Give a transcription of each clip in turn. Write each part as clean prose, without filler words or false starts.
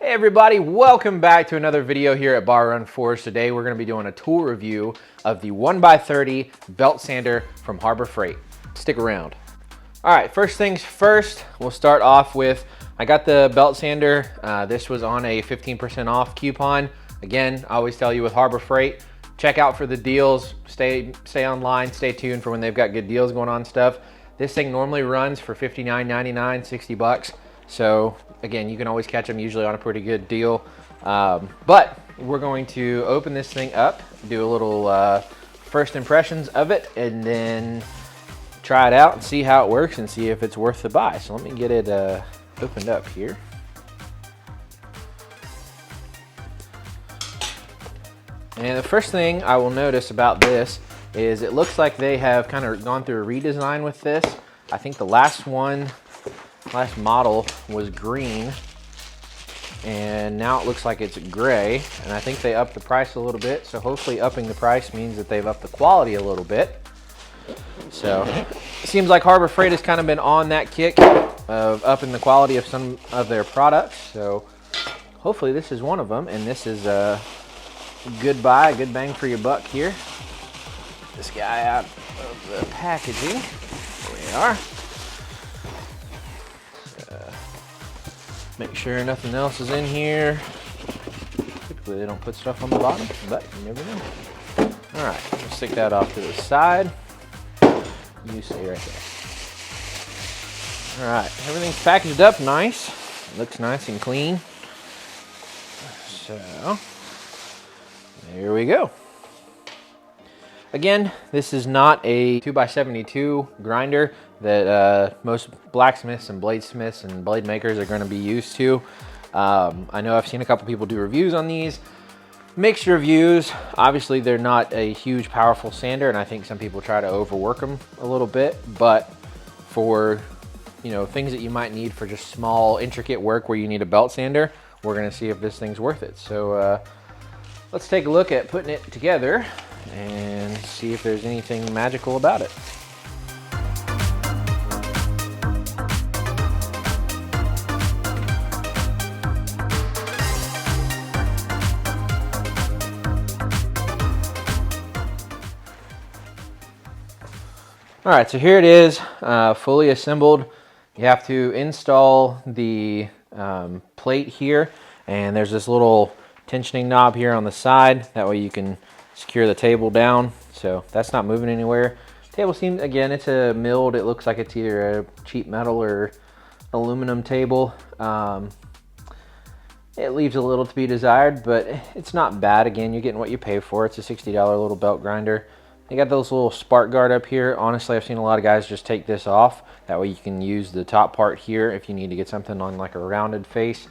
Hey everybody, welcome back to another video here at Bar Run Force. Today we're going to be doing a tool review of the 1x30 belt sander from Harbor Freight. Stick around. Alright, first things first, we'll start off with, I got the belt sander. This was on a 15% off coupon. Again, I always tell you with Harbor Freight, check out for the deals, stay online, stay tuned for when they've got good deals going on and stuff. This thing normally runs for $59.99, 60 bucks. So again, you can always catch them usually on a pretty good deal. But we're going to open this thing up, do a little first impressions of it, and then try it out and see how it works and see if it's worth the buy. So let me get it opened up here. And the first thing I will notice about this is it looks like they have kind of gone through a redesign with this. I think the last model was green, and now it looks like it's gray, and I think they upped the price a little bit. So hopefully upping the price means that they've upped the quality a little bit. So it seems like Harbor Freight has kind of been on that kick of upping the quality of some of their products. So hopefully this is one of them, and this is a good buy, good bang for your buck here. This guy out of the packaging. There we are. Make sure nothing else is in here. Typically they don't put stuff on the bottom, but you never know. All right, we'll stick that off to the side. You stay right there. All right, everything's packaged up nice. Looks nice and clean. So, there we go. Again, this is not a 2x72 grinder that most blacksmiths and bladesmiths and blade makers are going to be used to. I know I've seen a couple people do reviews on these. Mixed reviews. Obviously, they're not a huge, powerful sander, and I think some people try to overwork them a little bit. But for things that you might need for just small, intricate work where you need a belt sander, we're going to see if this thing's worth it. So let's take a look at putting it together and see if there's anything magical about it. All right, so here it is, fully assembled. You have to install the plate here, and there's this little tensioning knob here on the side. That way you can secure the table down, so that's not moving anywhere. Table seems, again, it's a milled, it looks like it's either a cheap metal or aluminum table. It leaves a little to be desired, but it's not bad. Again, you're getting what you pay for. It's a $60 little belt grinder. You got those little spark guard up here. Honestly, I've seen a lot of guys just take this off. That way you can use the top part here if you need to get something on like a rounded face.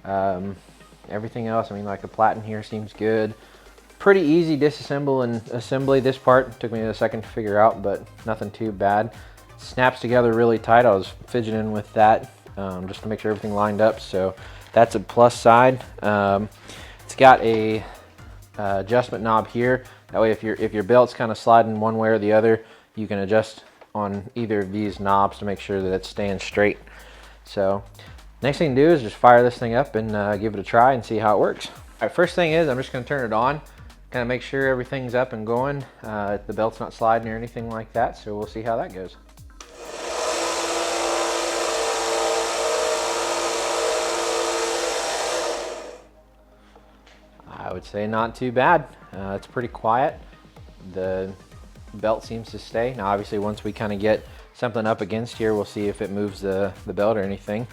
Everything else, I mean, like the platen here seems good. Pretty easy disassemble and assembly. This part took me a second to figure out, but nothing too bad. Snaps together really tight. I was fidgeting with that just to make sure everything lined up. So that's a plus side. It's got a adjustment knob here. That way if your belt's kind of sliding one way or the other, you can adjust on either of these knobs to make sure that it's staying straight. So next thing to do is just fire this thing up and give it a try and see how it works. All right, first thing is I'm just going to turn it on, kind of make sure everything's up and going. The belt's not sliding or anything like that, so we'll see how that goes. I would say not too bad. It's pretty quiet. The belt seems to stay. Now obviously once we kind of get something up against here, we'll see if it moves the belt or anything.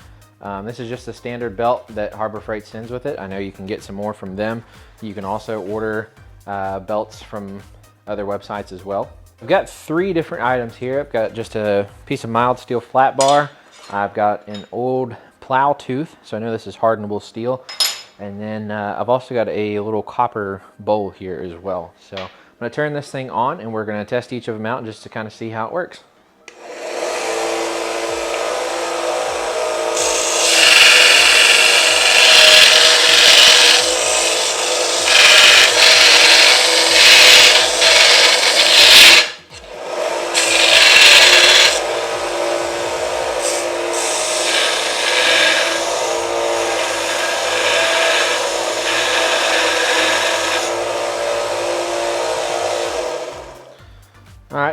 This is just a standard belt that Harbor Freight sends with it. I know you can get some more from them. You can also order belts from other websites as well. I've got 3 different items here. I've got just a piece of mild steel flat bar. I've got an old plow tooth, so I know this is hardenable steel. And then I've also got a little copper bowl here as well. So I'm going to turn this thing on and we're going to test each of them out just to kind of see how it works.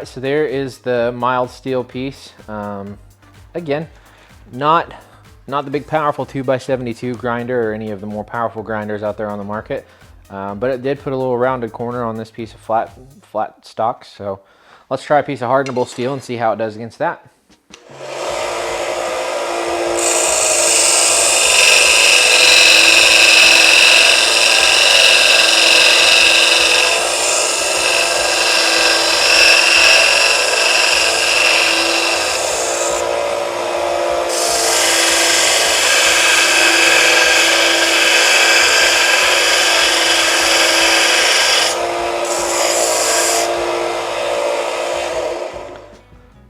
right, so there is the mild steel piece. Again, not the big powerful 2x72 grinder or any of the more powerful grinders out there on the market, but it did put a little rounded corner on this piece of flat stock. So let's try a piece of hardenable steel and see how it does against that.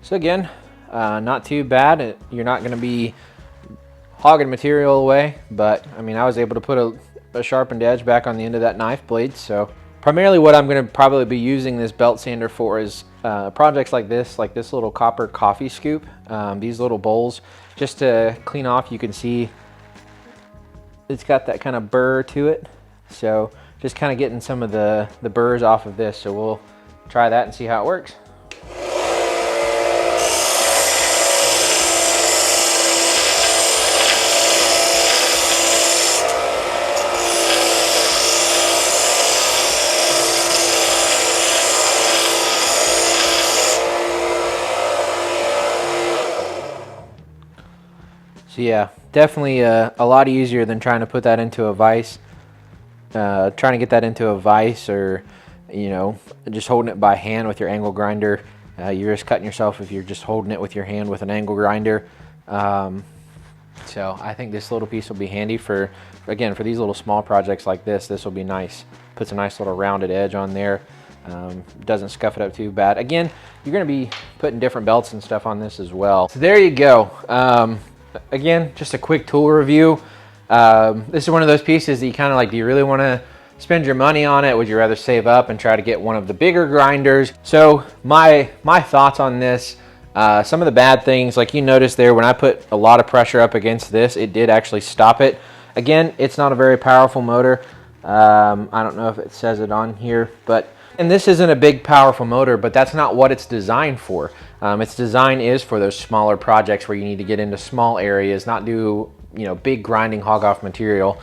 So again, not too bad. You're not going to be hogging material away, but I mean, I was able to put a sharpened edge back on the end of that knife blade. So primarily what I'm going to probably be using this belt sander for is projects like this little copper coffee scoop, these little bowls, just to clean off. You can see it's got that kind of burr to it. So just kind of getting some of the burrs off of this. So we'll try that and see how it works. So yeah, definitely a lot easier than trying to put that into a vise. Trying to get that into a vise, or you know, just holding it by hand with your angle grinder, you're just cutting yourself if you're just holding it with your hand with an angle grinder. So I think this little piece will be handy for, again, for these little small projects like this. This will be nice. Puts a nice little rounded edge on there. Doesn't scuff it up too bad. Again, you're going to be putting different belts and stuff on this as well. So there you go. Again, just a quick tool review. This is one of those pieces that you kind of like, do you really want to spend your money on it? Would you rather save up and try to get one of the bigger grinders? So my thoughts on this, some of the bad things, like you noticed there, when I put a lot of pressure up against this, it did actually stop it. Again, it's not a very powerful motor. I don't know if it says it on here, and this isn't a big powerful motor, but that's not what it's designed for. Its design is for those smaller projects where you need to get into small areas, not do, you know, big grinding hog off material.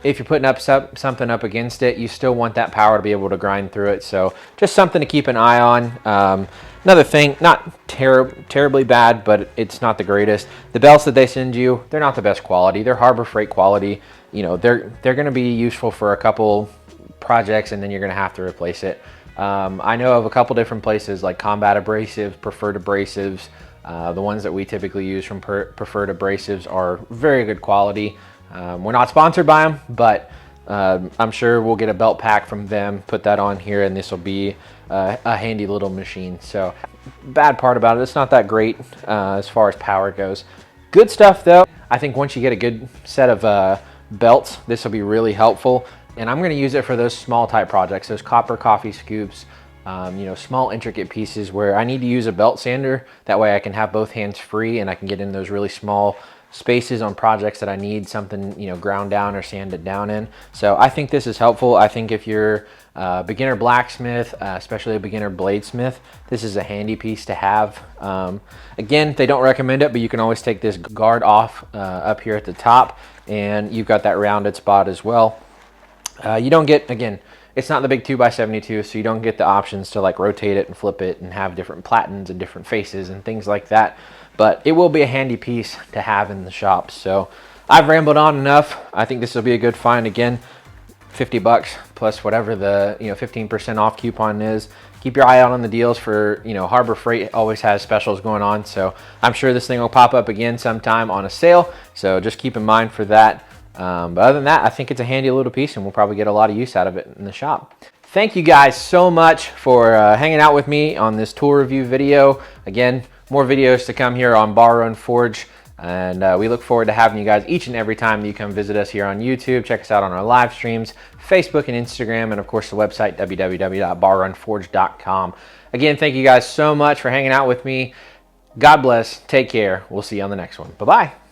If you're putting up something up against it, you still want that power to be able to grind through it. So just something to keep an eye on. Another thing, not terribly bad, but it's not the greatest. The belts that they send you, they're not the best quality. They're Harbor Freight quality. You know, they're going to be useful for a couple projects, and then you're going to have to replace it. I know of a couple different places like Combat Abrasives, Preferred Abrasives. The ones that we typically use from Preferred Abrasives are very good quality. We're not sponsored by them, but I'm sure we'll get a belt pack from them, put that on here, and this will be a handy little machine. So bad part about it, it's not that great as far as power goes. Good stuff though. I think once you get a good set of belts, this will be really helpful. And I'm going to use it for those small type projects, those copper coffee scoops, you know, small intricate pieces where I need to use a belt sander. That way I can have both hands free and I can get in those really small spaces on projects that I need something, you know, ground down or sanded down in. So I think this is helpful. I think if you're a beginner blacksmith, especially a beginner bladesmith, this is a handy piece to have. Again, they don't recommend it, but you can always take this guard off up here at the top, and you've got that rounded spot as well. You don't get, again, it's not the big 2x72, so you don't get the options to like rotate it and flip it and have different platens and different faces and things like that. But it will be a handy piece to have in the shop. So I've rambled on enough. I think this will be a good find. Again, 50 bucks plus whatever the 15% off coupon is. Keep your eye out on the deals for, Harbor Freight always has specials going on. So I'm sure this thing will pop up again sometime on a sale. So just keep in mind for that. But other than that, I think it's a handy little piece and we'll probably get a lot of use out of it in the shop. Thank you guys so much for hanging out with me on this tool review video. Again, more videos to come here on Bar Run Forge. And we look forward to having you guys each and every time that you come visit us here on YouTube. Check us out on our live streams, Facebook and Instagram, and of course the website, www.barrunforge.com. Again, thank you guys so much for hanging out with me. God bless. Take care. We'll see you on the next one. Bye-bye.